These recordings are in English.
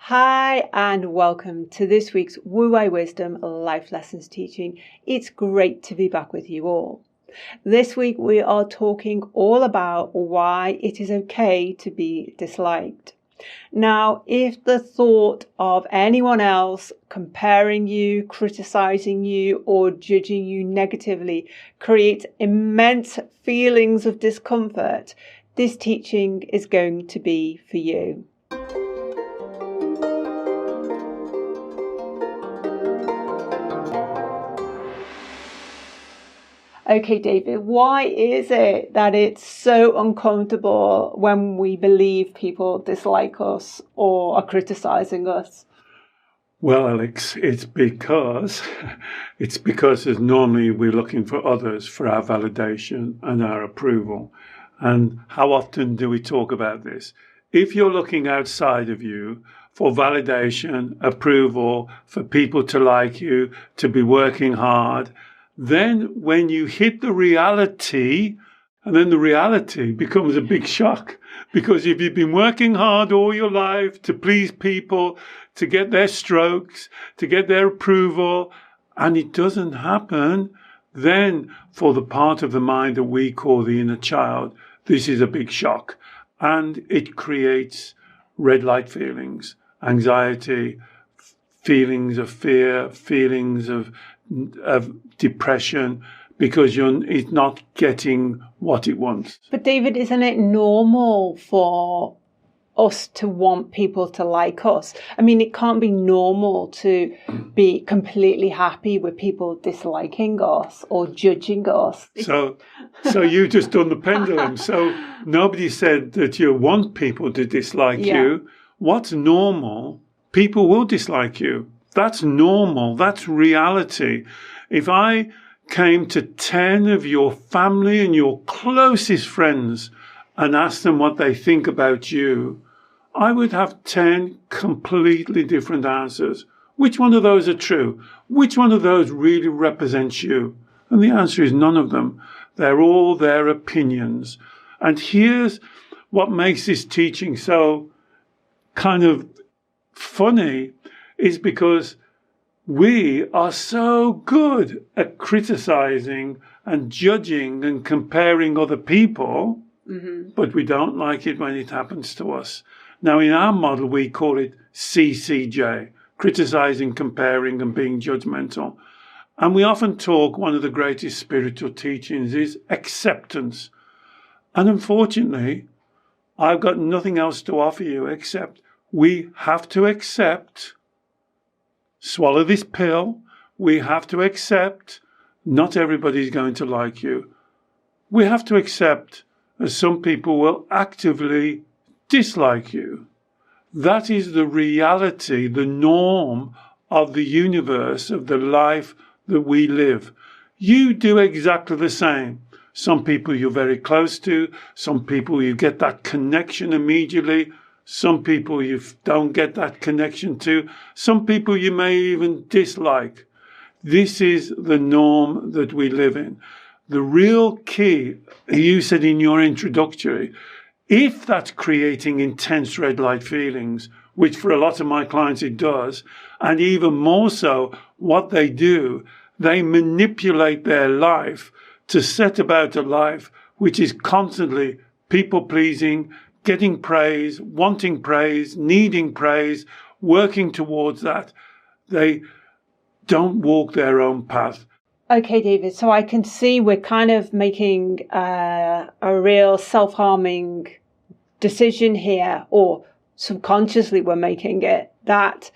Hi and welcome to this week's Wu Wei Wisdom Life Lessons teaching. It's great to be back with you all. This week we are talking all about why it is okay to be disliked. Now, if the thought of anyone else comparing you, criticizing you, or judging you negatively creates immense feelings of discomfort, this teaching is going to be for you. Okay, David, why is it that it's so uncomfortable when we believe people dislike us or are criticizing us? Well, Alex, it's because as normally we're looking for others for our validation and our approval. And how often do we talk about this? If you're looking outside of you for validation, approval, for people to like you, to be working hard, then when you hit the reality, and then the reality becomes a big shock, because if you've been working hard all your life to please people, to get their strokes, to get their approval, and it doesn't happen, then for the part of the mind that we call the inner child, this is a big shock. And it creates red light feelings, anxiety, feelings of fear, feelings of depression, because it's not getting what it wants. But David, isn't it normal for us to want people to like us? I mean, it can't be normal to be completely happy with people disliking us or judging us. So you just done the pendulum. So nobody said that you want people to dislike you. What's normal? People will dislike you. That's normal. That's reality. If I came to 10 of your family and your closest friends and asked them what they think about you, I would have 10 completely different answers. Which one of those are true? Which one of those really represents you? And the answer is none of them. They're all their opinions. And here's what makes this teaching so kind of funny, is because we are so good at criticizing and judging and comparing other people, but we don't like it when it happens to us. Now, in our model, we call it CCJ, criticizing, comparing, and being judgmental. And we often talk, one of the greatest spiritual teachings is acceptance. And unfortunately, I've got nothing else to offer you except we have to accept, swallow this pill, we have to accept not everybody's going to like you. We have to accept that some people will actively dislike you. That is the reality, the norm of the universe, of the life that we live. You do exactly the same. Some people you're very close to, some people you get that connection immediately, some people you don't get that connection to, some people you may even dislike. This is the norm that we live in. The real key, you said in your introductory, if that's creating intense red light feelings, which for a lot of my clients it does, and even more so, what they do, they manipulate their life to set about a life which is constantly people-pleasing, getting praise, wanting praise, needing praise, working towards that. They don't walk their own path. Okay, David, so I can see we're kind of making a real self-harming decision here, or subconsciously we're making it, that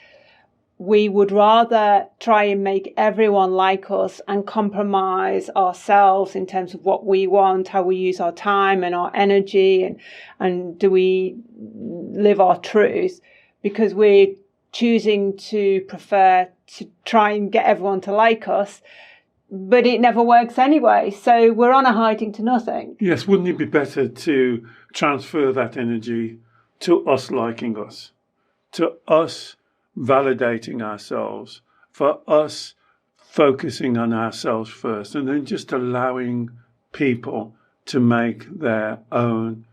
we would rather try and make everyone like us and compromise ourselves in terms of what we want, how we use our time and our energy, and do we live our truth, because we're choosing to prefer to try and get everyone to like us, but it never works anyway. So we're on a hiding to nothing. Yes, wouldn't it be better to transfer that energy to us liking us, to us validating ourselves, for us focusing on ourselves first, and then just allowing people to make their own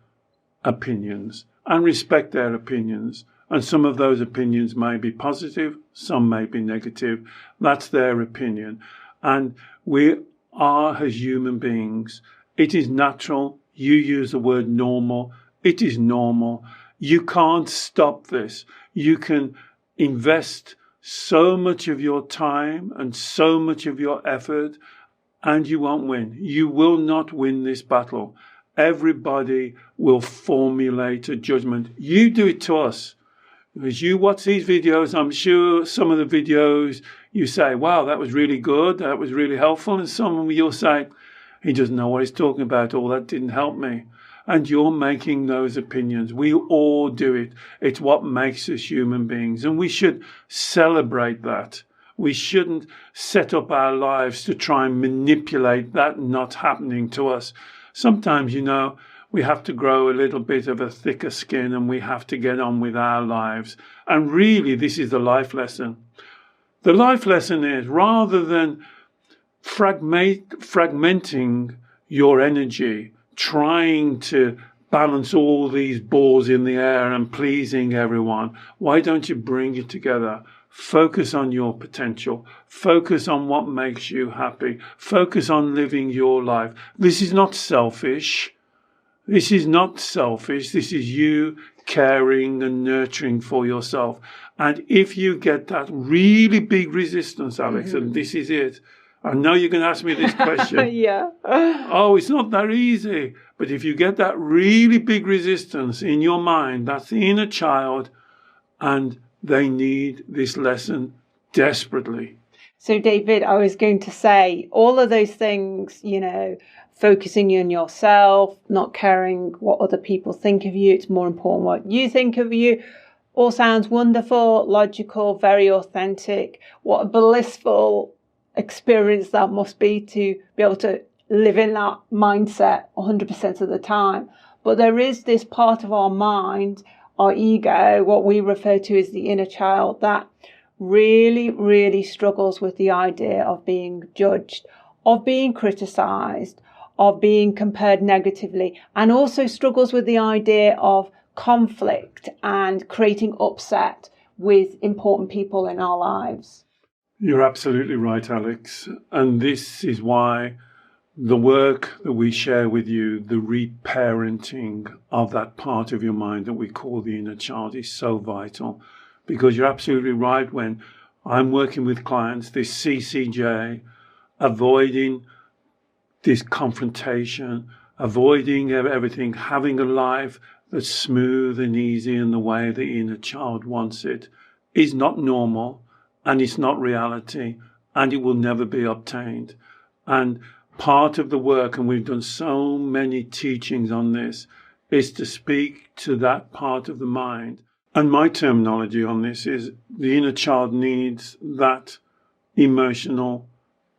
opinions and respect their opinions And some of those opinions may be positive, some may be negative. That's their opinion. And we are, as human beings, it is natural. You use the word normal. It is normal. You can't stop this. You can invest so much of your time and so much of your effort, and you won't win. You will not win this battle. Everybody will formulate a judgment. You do it to us. As you watch these videos, I'm sure some of the videos you say, wow, that was really good, that was really helpful. And some of them you'll say, he doesn't know what he's talking about, or that didn't help me. And you're making those opinions. We all do it. It's what makes us human beings. And we should celebrate that. We shouldn't set up our lives to try and manipulate that not happening to us. Sometimes, we have to grow a little bit of a thicker skin and we have to get on with our lives. And really, this is the life lesson. The life lesson is, rather than fragmenting your energy, trying to balance all these balls in the air and pleasing everyone, why don't you bring it together? Focus on your potential. Focus on what makes you happy. Focus on living your life. This is not selfish. This is not selfish. This is you caring and nurturing for yourself. And if you get that really big resistance, Alex, and this is it, I know you're going to ask me this question. Yeah. Oh, it's not that easy. But if you get that really big resistance in your mind, that's the inner child, and they need this lesson desperately. So, David, I was going to say all of those things, focusing on yourself, not caring what other people think of you. It's more important what you think of you. All sounds wonderful, logical, very authentic. What a blissful experience that must be to be able to live in that mindset 100% of the time. But there is this part of our mind, our ego, what we refer to as the inner child, that really, really struggles with the idea of being judged, of being criticized, of being compared negatively, and also struggles with the idea of conflict and creating upset with important people in our lives. You're absolutely right, Alex. And this is why the work that we share with you, the reparenting of that part of your mind that we call the inner child, is so vital. Because you're absolutely right. When I'm working with clients, this CCJ, avoiding this confrontation, avoiding everything, having a life that's smooth and easy in the way the inner child wants it, is not normal, and it's not reality, and it will never be obtained. And part of the work, and we've done so many teachings on this, is to speak to that part of the mind. And my terminology on this is the inner child needs that emotional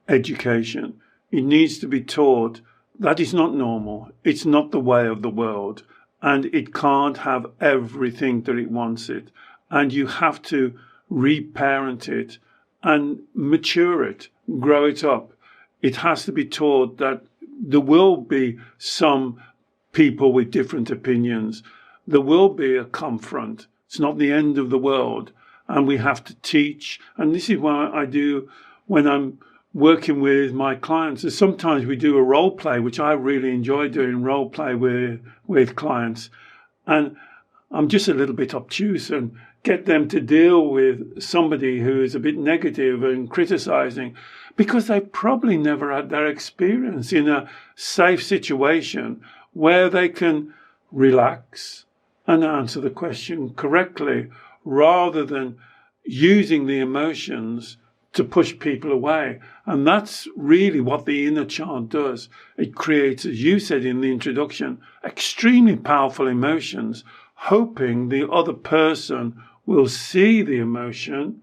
education. It needs to be taught that it's not normal. It's not the way of the world. And it can't have everything that it wants it. And you have to reparent it and mature it, grow it up. It has to be taught that there will be some people with different opinions. There will be a confront. It's not the end of the world. And we have to teach. And this is what I do when I'm working with my clients. And sometimes we do a role play, which I really enjoy doing, role play with clients. And I'm just a little bit obtuse and get them to deal with somebody who is a bit negative and criticizing, because they probably never had their experience in a safe situation where they can relax and answer the question correctly, rather than using the emotions to push people away. And that's really what the inner child does. It creates, as you said in the introduction, extremely powerful emotions, hoping the other person will see the emotion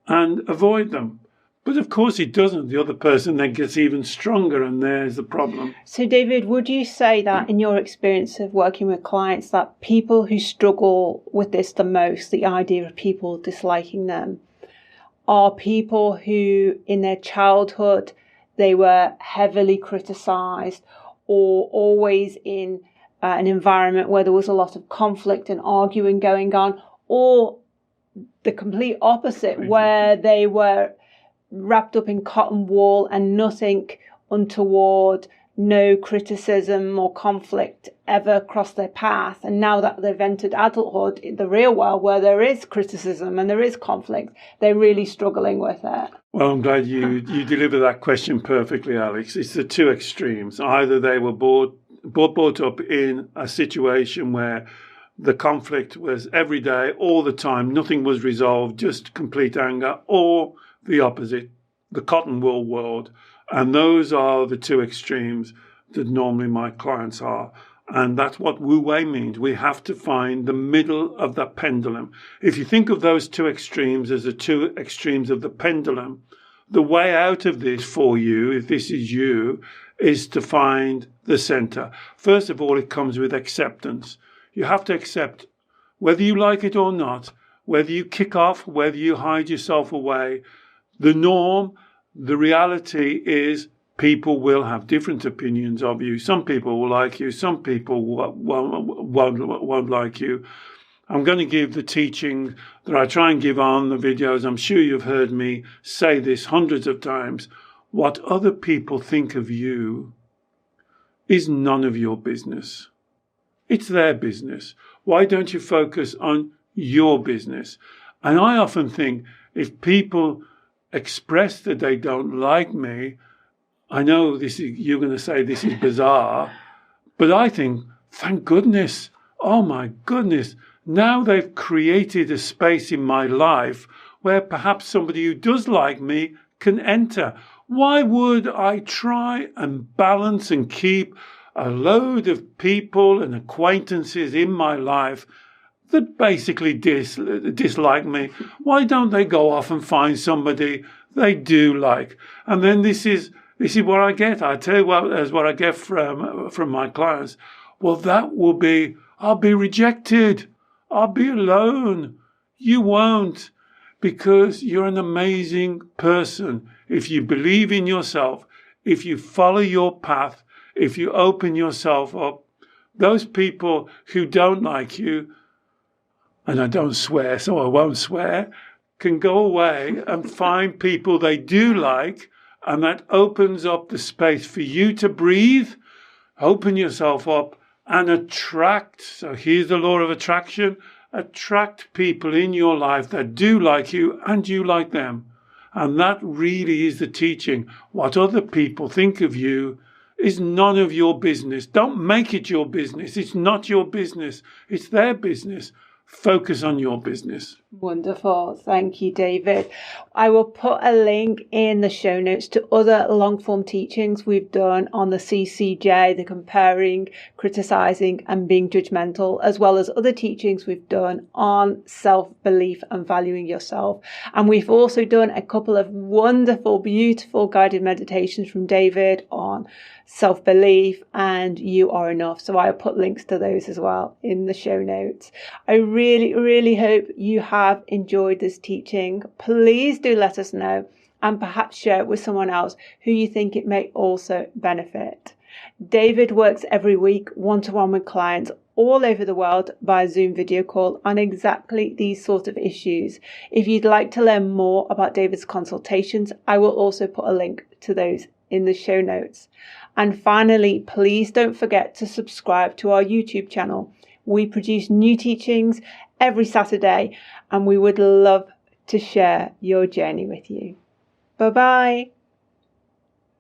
and avoid them. But of course it doesn't. The other person then gets even stronger, and there's the problem. So David, would you say that in your experience of working with clients, that people who struggle with this the most, the idea of people disliking them, are people who in their childhood they were heavily criticized, or always in an environment where there was a lot of conflict and arguing going on, or the complete opposite, where they were wrapped up in cotton wool and nothing untoward, no criticism or conflict ever crossed their path. And now that they've entered adulthood, in the real world, where there is criticism and there is conflict, they're really struggling with it. Well, I'm glad you deliver that question perfectly, Alex. It's the two extremes. Either they were brought up in a situation where the conflict was every day, all the time, nothing was resolved, just complete anger, or the opposite, the cotton wool world. And those are the two extremes that normally my clients are. And that's what Wu Wei means. We have to find the middle of the pendulum. If you think of those two extremes as the two extremes of the pendulum, the way out of this for you, if this is you, is to find the center. First of all, it comes with acceptance. You have to accept, whether you like it or not, whether you kick off, whether you hide yourself away, the norm, the reality is people will have different opinions of you. Some people will like you. Some people won't like you. I'm going to give the teaching that I try and give on the videos. I'm sure you've heard me say this hundreds of times. What other people think of you is none of your business. It's their business. Why don't you focus on your business? And I often think if people express that they don't like me, I know you're going to say this is bizarre, but I think, thank goodness, oh my goodness, now they've created a space in my life where perhaps somebody who does like me can enter. Why would I try and balance and keep a load of people and acquaintances in my life that basically dislike me? Why don't they go off and find somebody they do like? And then this is what I get. I tell you what I get from my clients. Well, that will be, I'll be rejected. I'll be alone. You won't, because you're an amazing person. If you believe in yourself, if you follow your path, if you open yourself up, those people who don't like you, and I don't swear, so I won't swear, can go away and find people they do like, and that opens up the space for you to breathe, open yourself up, and attract. So here's the law of attraction. Attract people in your life that do like you and you like them. And that really is the teaching. What other people think of you is none of your business. Don't make it your business. It's not your business. It's their business. Focus on your business. Wonderful. Thank you, David. I will put a link in the show notes to other long form teachings we've done on the CCJ, the comparing, criticizing and being judgmental, as well as other teachings we've done on self-belief and valuing yourself. And we've also done a couple of wonderful, beautiful guided meditations from David on self-belief and you are enough. So I'll put links to those as well in the show notes. I really, really hope you have enjoyed this teaching. Please do let us know and perhaps share it with someone else who you think it may also benefit. David works every week one-to-one with clients all over the world via Zoom video call on exactly these sort of issues. If you'd like to learn more about David's consultations, I will also put a link to those in the show notes. And finally, please don't forget to subscribe to our YouTube channel. We produce new teachings every Saturday, and we would love to share your journey with you. Bye-bye.